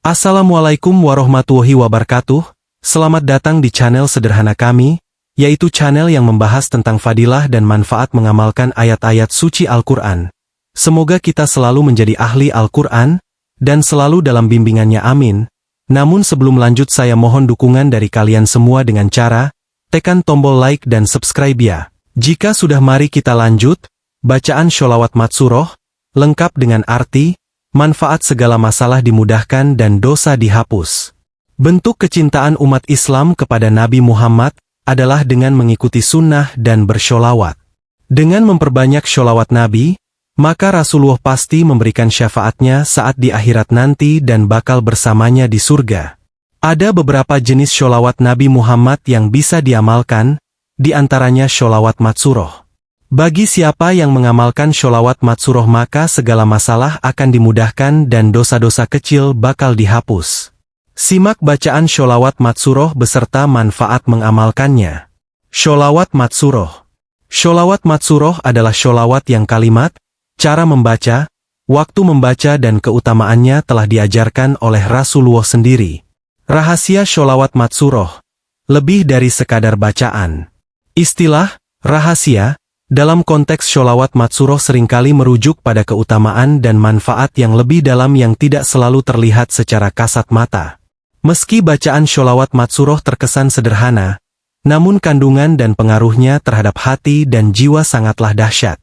Assalamualaikum warahmatullahi wabarakatuh. Selamat datang di channel sederhana kami, yaitu channel yang membahas tentang fadilah dan manfaat mengamalkan ayat-ayat suci Al-Quran. Semoga kita selalu menjadi ahli Al-Quran, dan selalu dalam bimbingannya amin. Namun sebelum lanjut saya mohon dukungan dari kalian semua dengan cara, tekan tombol like dan subscribe ya. Jika sudah mari kita lanjut, bacaan sholawat matsuroh, lengkap dengan arti, manfaat segala masalah dimudahkan dan dosa dihapus. Bentuk kecintaan umat Islam kepada Nabi Muhammad adalah dengan mengikuti sunnah dan bersholawat. Dengan memperbanyak sholawat Nabi, maka Rasulullah pasti memberikan syafaatnya saat di akhirat nanti dan bakal bersamanya di surga. Ada beberapa jenis sholawat Nabi Muhammad yang bisa diamalkan, di antaranya sholawat matsuroh. Bagi siapa yang mengamalkan sholawat matsuroh maka segala masalah akan dimudahkan dan dosa-dosa kecil bakal dihapus. Simak bacaan sholawat matsuroh beserta manfaat mengamalkannya. Sholawat matsuroh. Sholawat matsuroh adalah sholawat yang kalimat, cara membaca, waktu membaca dan keutamaannya telah diajarkan oleh Rasulullah sendiri. Rahasia sholawat matsuroh. Lebih dari sekadar bacaan. Istilah, rahasia, dalam konteks sholawat matsuroh seringkali merujuk pada keutamaan dan manfaat yang lebih dalam yang tidak selalu terlihat secara kasat mata. Meski bacaan sholawat matsuroh terkesan sederhana, namun kandungan dan pengaruhnya terhadap hati dan jiwa sangatlah dahsyat.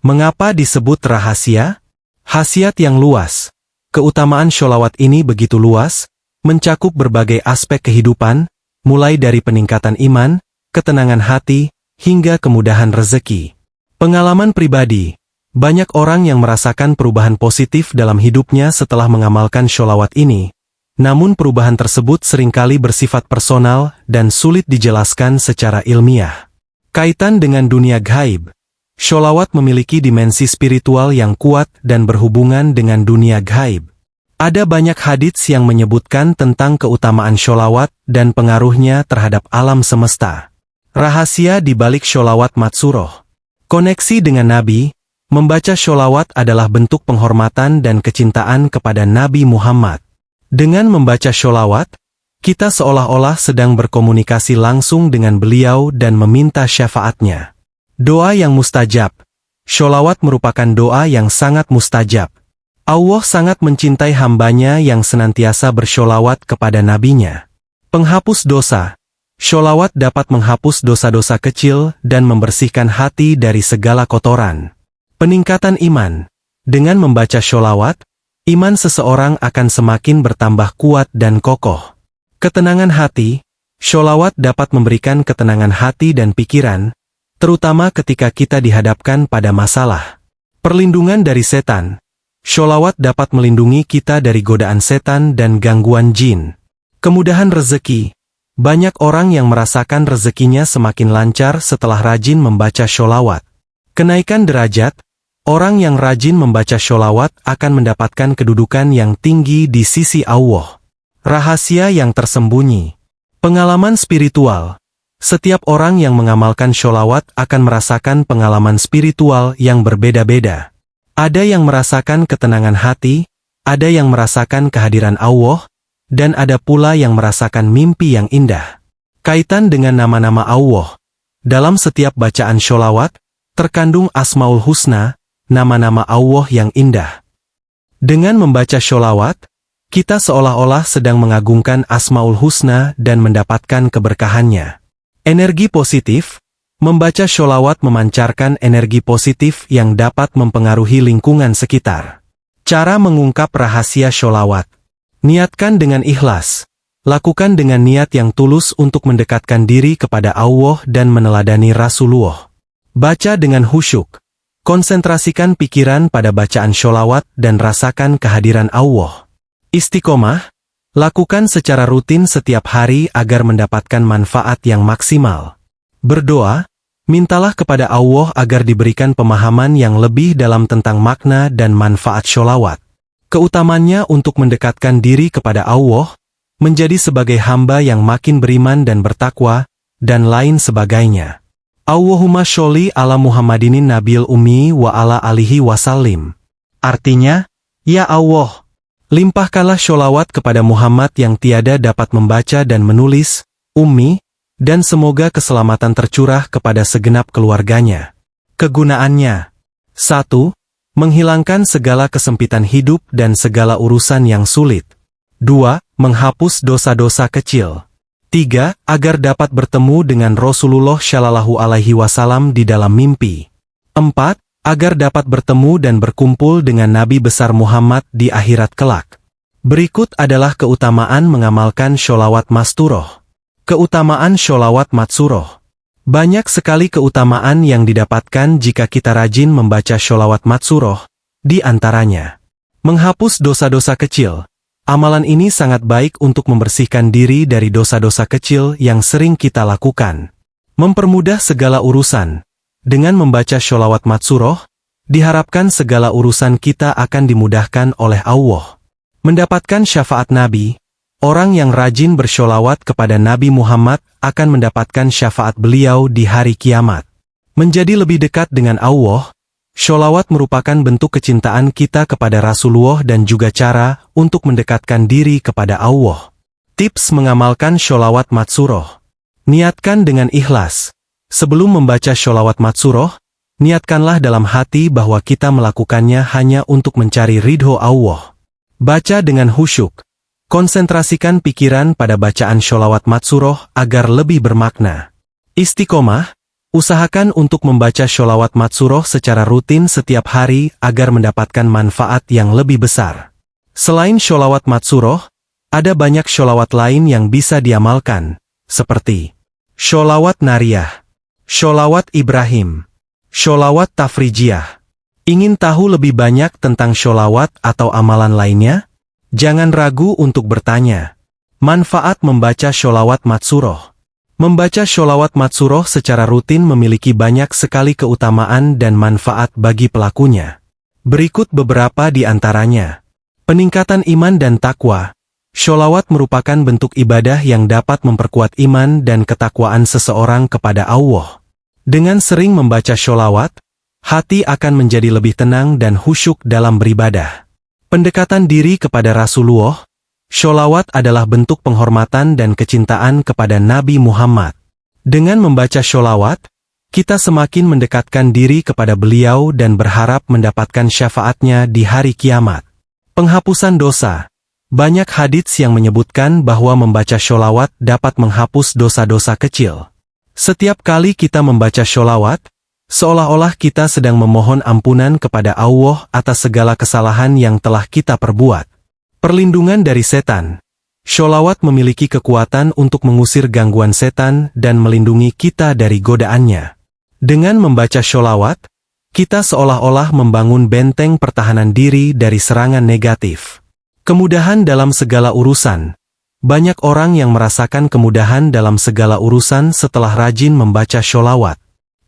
Mengapa disebut rahasia? Khasiat yang luas. Keutamaan sholawat ini begitu luas, mencakup berbagai aspek kehidupan, mulai dari peningkatan iman, ketenangan hati, hingga kemudahan rezeki. Pengalaman pribadi, banyak orang yang merasakan perubahan positif dalam hidupnya setelah mengamalkan sholawat ini, namun perubahan tersebut seringkali bersifat personal dan sulit dijelaskan secara ilmiah. Kaitan dengan dunia gaib, sholawat memiliki dimensi spiritual yang kuat dan berhubungan dengan dunia gaib. Ada banyak hadits yang menyebutkan tentang keutamaan sholawat dan pengaruhnya terhadap alam semesta. Rahasia di balik sholawat matsuroh. Koneksi dengan Nabi, membaca sholawat adalah bentuk penghormatan dan kecintaan kepada Nabi Muhammad. Dengan membaca sholawat, kita seolah-olah sedang berkomunikasi langsung dengan beliau dan meminta syafaatnya. Doa yang mustajab. Sholawat merupakan doa yang sangat mustajab. Allah sangat mencintai hambanya yang senantiasa bersholawat kepada nabinya. Penghapus dosa. Sholawat dapat menghapus dosa-dosa kecil dan membersihkan hati dari segala kotoran. Peningkatan iman. Dengan membaca sholawat, iman seseorang akan semakin bertambah kuat dan kokoh. Ketenangan hati. Sholawat dapat memberikan ketenangan hati dan pikiran, terutama ketika kita dihadapkan pada masalah. Perlindungan dari setan. Sholawat dapat melindungi kita dari godaan setan dan gangguan jin. Kemudahan rezeki. Banyak orang yang merasakan rezekinya semakin lancar setelah rajin membaca sholawat. Kenaikan derajat, orang yang rajin membaca sholawat akan mendapatkan kedudukan yang tinggi di sisi Allah. Rahasia yang tersembunyi. Pengalaman spiritual. Setiap orang yang mengamalkan sholawat akan merasakan pengalaman spiritual yang berbeda-beda. Ada yang merasakan ketenangan hati, ada yang merasakan kehadiran Allah, dan ada pula yang merasakan mimpi yang indah. Kaitan dengan nama-nama Allah. Dalam setiap bacaan sholawat, terkandung Asmaul Husna, nama-nama Allah yang indah. Dengan membaca sholawat, kita seolah-olah sedang mengagungkan Asmaul Husna dan mendapatkan keberkahannya. Energi positif. Membaca sholawat memancarkan energi positif yang dapat mempengaruhi lingkungan sekitar. Cara mengungkap rahasia sholawat. Niatkan dengan ikhlas. Lakukan dengan niat yang tulus untuk mendekatkan diri kepada Allah dan meneladani Rasulullah. Baca dengan khusyuk. Konsentrasikan pikiran pada bacaan sholawat dan rasakan kehadiran Allah. Istiqomah. Lakukan secara rutin setiap hari agar mendapatkan manfaat yang maksimal. Berdoa. Mintalah kepada Allah agar diberikan pemahaman yang lebih dalam tentang makna dan manfaat sholawat. Keutamannya untuk mendekatkan diri kepada Allah, menjadi sebagai hamba yang makin beriman dan bertakwa, dan lain sebagainya. Allahumma sholli ala Muhammadinin nabil ummi wa ala alihi wasallim. Artinya, ya Allah, Limpahkanlah sholawat kepada Muhammad yang tiada dapat membaca dan menulis, ummi, dan semoga keselamatan tercurah kepada segenap keluarganya. Kegunaannya: 1. Menghilangkan segala kesempitan hidup dan segala urusan yang sulit. 2. Menghapus dosa-dosa kecil. 3. Agar dapat bertemu dengan Rasulullah Shallallahu Alaihi Wasallam di dalam mimpi. 4. Agar dapat bertemu dan berkumpul dengan Nabi besar Muhammad di akhirat kelak. Berikut adalah keutamaan mengamalkan sholawat masturoh. Keutamaan sholawat matsuroh. Banyak sekali keutamaan yang didapatkan jika kita rajin membaca sholawat matsuroh, di antaranya menghapus dosa-dosa kecil. Amalan ini sangat baik untuk membersihkan diri dari dosa-dosa kecil yang sering kita lakukan. Mempermudah segala urusan. Dengan membaca sholawat matsuroh, diharapkan segala urusan kita akan dimudahkan oleh Allah. Mendapatkan syafaat Nabi. Orang yang rajin bersholawat kepada Nabi Muhammad akan mendapatkan syafaat beliau di hari kiamat. Menjadi lebih dekat dengan Allah. Sholawat merupakan bentuk kecintaan kita kepada Rasulullah dan juga cara untuk mendekatkan diri kepada Allah. Tips mengamalkan sholawat matsuroh. Niatkan dengan ikhlas. Sebelum membaca sholawat matsuroh, niatkanlah dalam hati bahwa kita melakukannya hanya untuk mencari ridho Allah. Baca dengan khusyuk. Konsentrasikan pikiran pada bacaan sholawat matsuroh agar lebih bermakna. Istiqomah. Usahakan untuk membaca sholawat matsuroh secara rutin setiap hari agar mendapatkan manfaat yang lebih besar. Selain sholawat matsuroh, ada banyak sholawat lain yang bisa diamalkan, seperti sholawat nariyah, sholawat Ibrahim, sholawat tafrijiyah. Ingin tahu lebih banyak tentang sholawat atau amalan lainnya? Jangan ragu untuk bertanya. Manfaat membaca sholawat matsuroh. Membaca sholawat matsuroh secara rutin memiliki banyak sekali keutamaan dan manfaat bagi pelakunya. Berikut beberapa di antaranya. Peningkatan iman dan takwa. Sholawat merupakan bentuk ibadah yang dapat memperkuat iman dan ketakwaan seseorang kepada Allah. Dengan sering membaca sholawat, hati akan menjadi lebih tenang dan khusyuk dalam beribadah. Pendekatan diri kepada Rasulullah. Sholawat adalah bentuk penghormatan dan kecintaan kepada Nabi Muhammad. Dengan membaca sholawat, kita semakin mendekatkan diri kepada beliau dan berharap mendapatkan syafaatnya di hari kiamat. Penghapusan dosa. Banyak hadits yang menyebutkan bahwa membaca sholawat dapat menghapus dosa-dosa kecil. Setiap kali kita membaca sholawat, seolah-olah kita sedang memohon ampunan kepada Allah atas segala kesalahan yang telah kita perbuat. Perlindungan dari setan. Sholawat memiliki kekuatan untuk mengusir gangguan setan dan melindungi kita dari godaannya. Dengan membaca sholawat, kita seolah-olah membangun benteng pertahanan diri dari serangan negatif. Kemudahan dalam segala urusan. Banyak orang yang merasakan kemudahan dalam segala urusan setelah rajin membaca sholawat.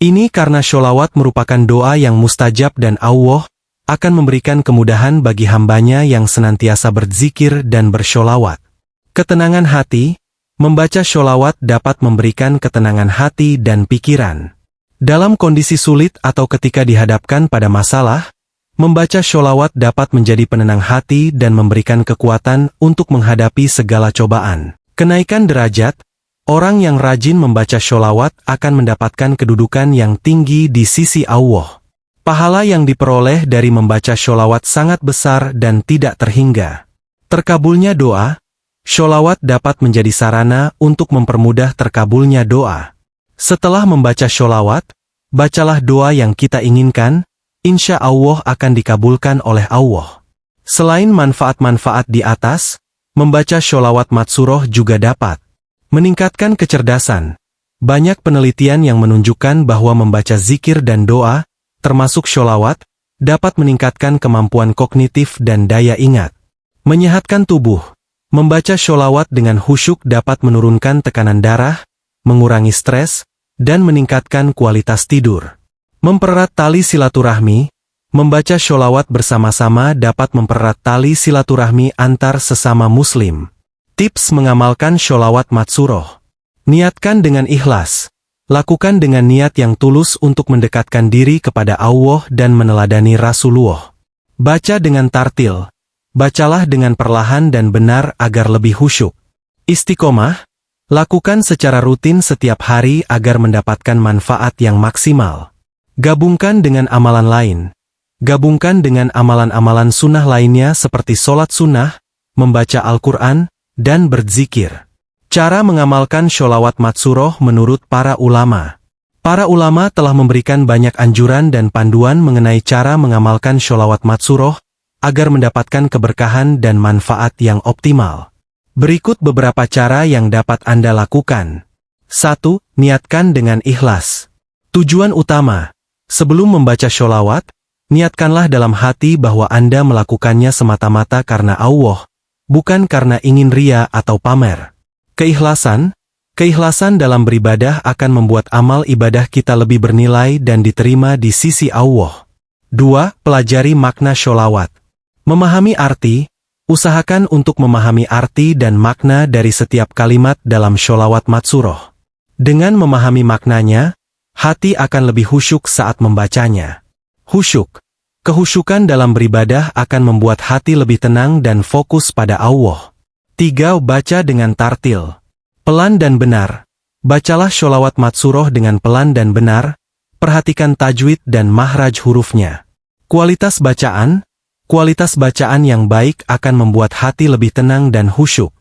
Ini karena sholawat merupakan doa yang mustajab dan Allah akan memberikan kemudahan bagi hambanya yang senantiasa berzikir dan bersholawat. Ketenangan hati. Membaca sholawat dapat memberikan ketenangan hati dan pikiran. Dalam kondisi sulit atau ketika dihadapkan pada masalah, membaca sholawat dapat menjadi penenang hati dan memberikan kekuatan untuk menghadapi segala cobaan. Kenaikan derajat. Orang yang rajin membaca sholawat akan mendapatkan kedudukan yang tinggi di sisi Allah. Pahala yang diperoleh dari membaca sholawat sangat besar dan tidak terhingga. Terkabulnya doa. Sholawat dapat menjadi sarana untuk mempermudah terkabulnya doa. Setelah membaca sholawat, bacalah doa yang kita inginkan, insya Allah akan dikabulkan oleh Allah. Selain manfaat-manfaat di atas, membaca sholawat matsuroh juga dapat meningkatkan kecerdasan. Banyak penelitian yang menunjukkan bahwa membaca zikir dan doa, termasuk sholawat, dapat meningkatkan kemampuan kognitif dan daya ingat. Menyehatkan tubuh. Membaca sholawat dengan khusyuk dapat menurunkan tekanan darah, mengurangi stres, dan meningkatkan kualitas tidur. Mempererat tali silaturahmi. Membaca sholawat bersama-sama dapat mempererat tali silaturahmi antar sesama muslim. Tips mengamalkan sholawat matsuroh. Niatkan dengan ikhlas. Lakukan dengan niat yang tulus untuk mendekatkan diri kepada Allah dan meneladani Rasulullah. Baca dengan tartil. bacalah dengan perlahan dan benar agar lebih khusyuk. Istiqomah, lakukan secara rutin setiap hari agar mendapatkan manfaat yang maksimal. Gabungkan dengan amalan lain. Gabungkan dengan amalan-amalan sunnah lainnya seperti sholat sunnah, membaca Al-Quran, dan berzikir. Cara mengamalkan sholawat matsuroh menurut para ulama. Para ulama telah memberikan banyak anjuran dan panduan mengenai cara mengamalkan sholawat matsuroh, agar mendapatkan keberkahan dan manfaat yang optimal. Berikut beberapa cara yang dapat Anda lakukan. 1. Niatkan dengan ikhlas. Tujuan utama. Sebelum membaca sholawat, niatkanlah dalam hati bahwa Anda melakukannya semata-mata karena Allah, bukan karena ingin ria atau pamer. Keikhlasan dalam beribadah akan membuat amal ibadah kita lebih bernilai dan diterima di sisi Allah. 2. Pelajari makna sholawat. Memahami arti, usahakan untuk memahami arti dan makna dari setiap kalimat dalam sholawat matsuroh. Dengan memahami maknanya, hati akan lebih khusyuk saat membacanya. Kehusyukan dalam beribadah akan membuat hati lebih tenang dan fokus pada Allah. 3. Baca dengan tartil. Pelan dan benar. Bacalah sholawat matsuroh dengan pelan dan benar, perhatikan tajwid dan mahraj hurufnya. Kualitas bacaan yang baik akan membuat hati lebih tenang dan khusyuk.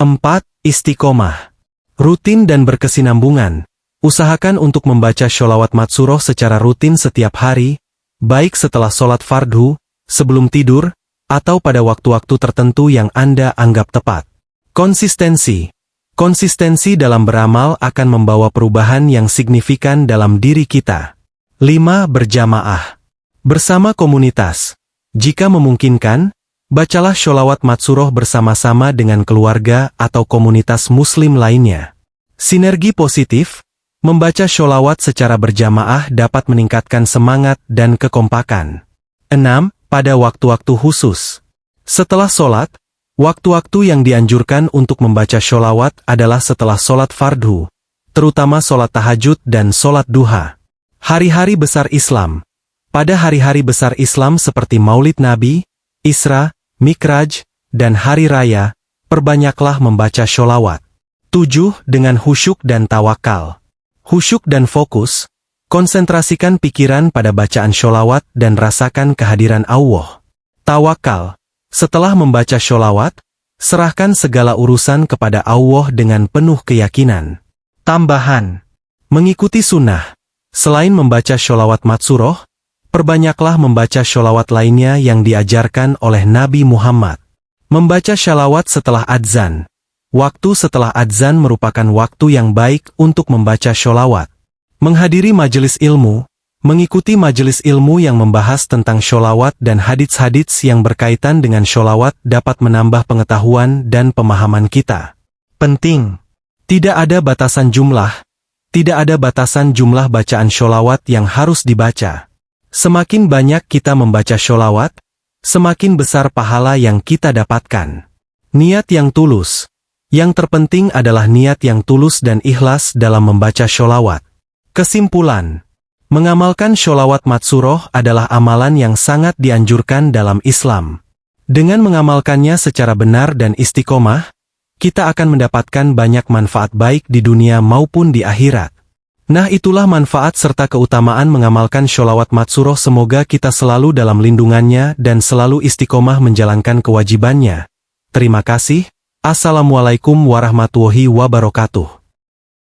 4. Istiqomah. Rutin dan berkesinambungan. Usahakan untuk membaca sholawat matsuroh secara rutin setiap hari, baik setelah sholat fardhu, sebelum tidur, atau pada waktu-waktu tertentu yang Anda anggap tepat. Konsistensi dalam beramal akan membawa perubahan yang signifikan dalam diri kita. 5. Berjamaah. Bersama komunitas. Jika memungkinkan, bacalah sholawat matsuroh bersama-sama dengan keluarga atau komunitas muslim lainnya. Sinergi positif, membaca sholawat secara berjamaah dapat meningkatkan semangat dan kekompakan. 6. Pada waktu-waktu khusus. Setelah sholat, waktu-waktu yang dianjurkan untuk membaca sholawat adalah setelah sholat fardhu, terutama sholat tahajud dan sholat duha. Hari-hari besar Islam. Pada hari-hari besar Islam seperti Maulid Nabi, Isra, Mikraj, dan Hari Raya, perbanyaklah membaca sholawat. 7. Dengan khusyuk dan tawakal. Khusyuk dan fokus, konsentrasikan pikiran pada bacaan sholawat dan rasakan kehadiran Allah. Tawakal. Setelah membaca sholawat, serahkan segala urusan kepada Allah dengan penuh keyakinan. Tambahan. Mengikuti sunnah. Selain membaca sholawat matsuroh, perbanyaklah membaca sholawat lainnya yang diajarkan oleh Nabi Muhammad. Membaca sholawat setelah adzan. Waktu setelah adzan merupakan waktu yang baik untuk membaca sholawat. Menghadiri majelis ilmu, mengikuti majelis ilmu yang membahas tentang sholawat dan hadits-hadits yang berkaitan dengan sholawat dapat menambah pengetahuan dan pemahaman kita. Penting. Tidak ada batasan jumlah bacaan sholawat yang harus dibaca. Semakin banyak kita membaca sholawat, semakin besar pahala yang kita dapatkan. Niat yang tulus. Yang terpenting adalah niat yang tulus dan ikhlas dalam membaca sholawat. Kesimpulan. Mengamalkan sholawat matsuroh adalah amalan yang sangat dianjurkan dalam Islam. Dengan mengamalkannya secara benar dan istiqomah, kita akan mendapatkan banyak manfaat baik di dunia maupun di akhirat. Nah, itulah manfaat serta keutamaan mengamalkan sholawat matsuroh. Semoga kita selalu dalam lindungannya dan selalu istiqomah menjalankan kewajibannya. Terima kasih. Assalamualaikum warahmatullahi wabarakatuh.